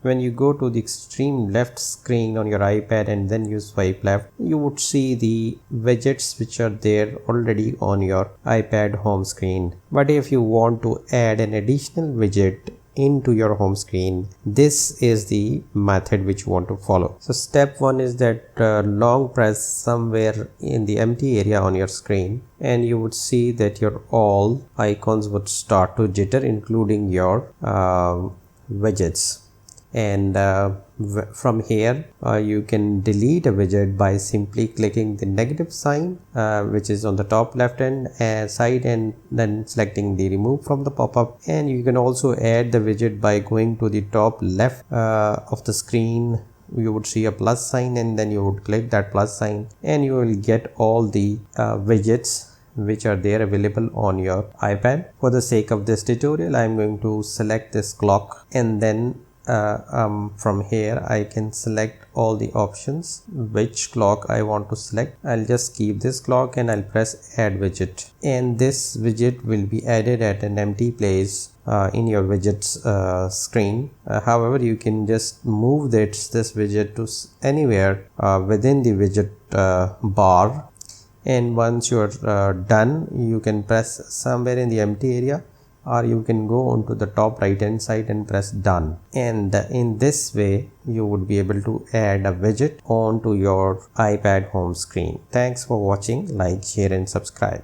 when you go to the extreme left screen on your iPad and then you swipe left, you would see the widgets which are there already on your iPad home screen. But if you want to add an additional widget into your home screen, this is the method which you want to follow. So step 1 is that long press somewhere in the empty area on your screen, and you would see that your all icons would start to jitter, including your widgets. And from here you can delete a widget by simply clicking the negative sign which is on the top left hand side, and then selecting the remove from the pop-up. And you can also add the widget by going to the top left of the screen. You would see a plus sign, and then you would click that plus sign, and you will get all the widgets which are there available on your iPad. For the sake of this tutorial, I am going to select this clock, and then from here I can select all the options which clock I want to select. I'll just keep this clock and I'll press add widget, and this widget will be added at an empty place in your widgets screen. However, you can just move this widget to anywhere within the widget bar, and once you're done, you can press somewhere in the empty area, or you can go onto the top right hand side and press done. And in this way you would be able to add a widget onto your iPad home screen. Thanks for watching. Like, share and subscribe.